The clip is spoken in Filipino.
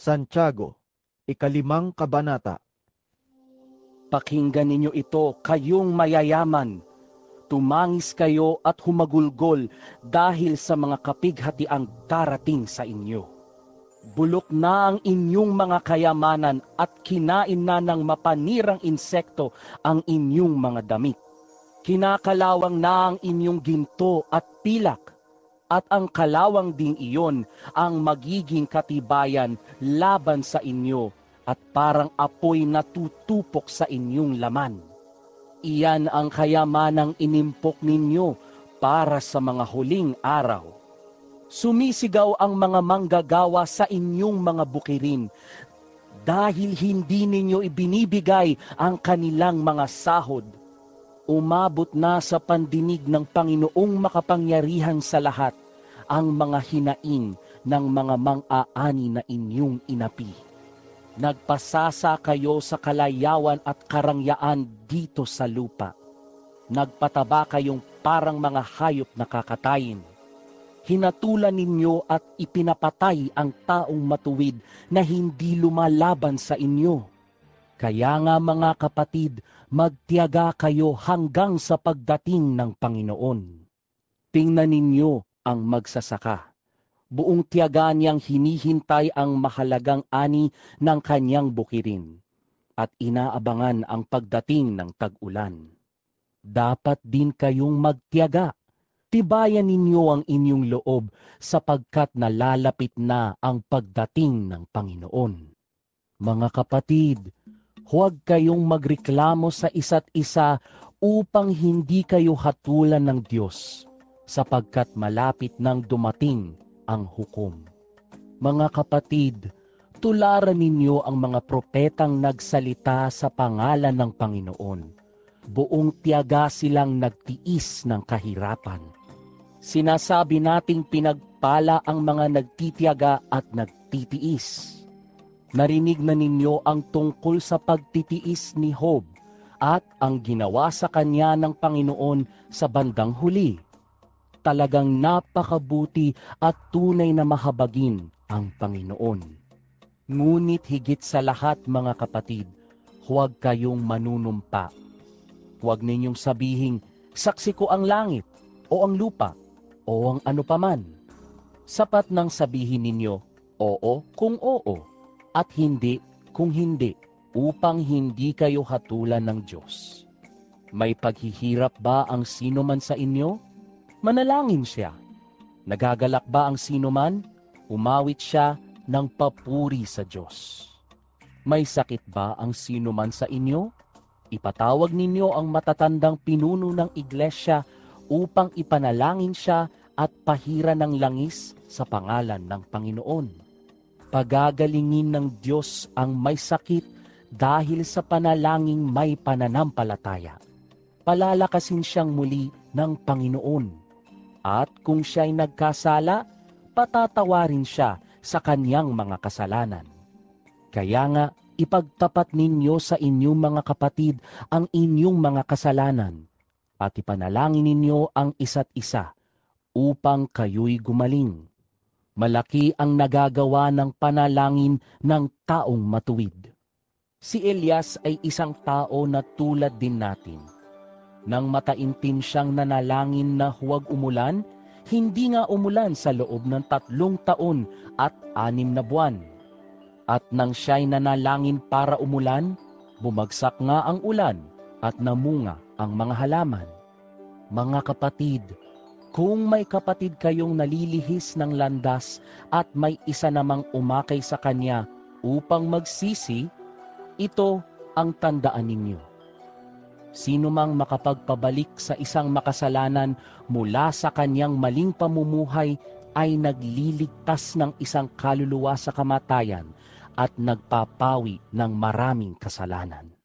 Santiago, 5 kabanata. Pakinggan ninyo ito, kayong mayayaman. Tumangis kayo at humagulgol dahil sa mga kapighatiang darating sa inyo. Bulok na ang inyong mga kayamanan at kinain na ng mapanirang insekto ang inyong mga damit. Kinakalawang na ang inyong ginto at pilak, at ang kalawang ding iyon ang magiging katibayan laban sa inyo at parang apoy na tutupok sa inyong laman. Iyan ang kayamanang inimpok ninyo para sa mga huling araw. Sumisigaw ang mga manggagawa sa inyong mga bukirin dahil hindi ninyo ibinibigay ang kanilang mga sahod. Umabot na sa pandinig ng Panginoong makapangyarihan sa lahat ang mga hinaing ng mga mang-aani na inyong inapi. Nagpasasa kayo sa kalayawan at karangyaan dito sa lupa. Nagpataba kayong parang mga hayop na kakatayin. Hinatulan ninyo at ipinapatay ang taong matuwid na hindi lumalaban sa inyo. Kaya nga mga kapatid, magtiyaga kayo hanggang sa pagdating ng Panginoon. Tingnan ninyo ang magsasaka. Buong tiyaga niyang hinihintay ang mahalagang ani ng kanyang bukirin at inaabangan ang pagdating ng tag-ulan. Dapat din kayong magtiyaga. Tibayan ninyo ang inyong loob sapagkat nalalapit na ang pagdating ng Panginoon. Mga kapatid, huwag kayong magreklamo sa isa't isa upang hindi kayo hatulan ng Diyos sapagkat malapit nang dumating ang hukom. Mga kapatid, tularan ninyo ang mga propetang nagsalita sa pangalan ng Panginoon. Buong tiyaga silang nagtiis ng kahirapan. Sinasabi nating pinagpala ang mga nagtitiyaga at nagtitiis. Narinig na ninyo ang tungkol sa pagtitiis ni Job at ang ginawa sa kanya ng Panginoon sa bandang huli. Talagang napakabuti at tunay na mahabagin ang Panginoon. Ngunit higit sa lahat mga kapatid, huwag kayong manunumpa. Huwag ninyong sabihing, saksi ko ang langit o ang lupa o ang ano paman. Sapat nang sabihin ninyo, oo kung oo at hindi kung hindi, upang hindi kayo hatulan ng Diyos. May paghihirap ba ang sino man sa inyo? Manalangin siya. Nagagalak ba ang sino man? Umawit siya ng papuri sa Diyos. May sakit ba ang sino man sa inyo? Ipatawag ninyo ang matatandang pinuno ng iglesia upang ipanalangin siya at pahira ng langis sa pangalan ng Panginoon. Pagagalingin ng Diyos ang may sakit dahil sa panalangin may pananampalataya. Palalakasin siyang muli ng Panginoon. At kung siya'y nagkasala, patatawarin siya sa kanyang mga kasalanan. Kaya nga, ipagtapat ninyo sa inyong mga kapatid ang inyong mga kasalanan at ipanalangin ninyo ang isa't isa upang kayo'y gumaling. Malaki ang nagagawa ng panalangin ng taong matuwid. Si Elias ay isang tao na tulad din natin. Nang mataimtim siyang nanalangin na huwag umulan, hindi nga umulan sa loob ng 3 taon at 6 na buwan. At nang siya'y nanalangin para umulan, bumagsak nga ang ulan at namunga ang mga halaman. Mga kapatid, kung may kapatid kayong nalilihis ng landas at may isa namang umakay sa kanya upang magsisi, ito ang tandaan ninyo. Sino mang makapagpabalik sa isang makasalanan mula sa kanyang maling pamumuhay ay nagliligtas ng isang kaluluwa sa kamatayan at nagpapawi ng maraming kasalanan.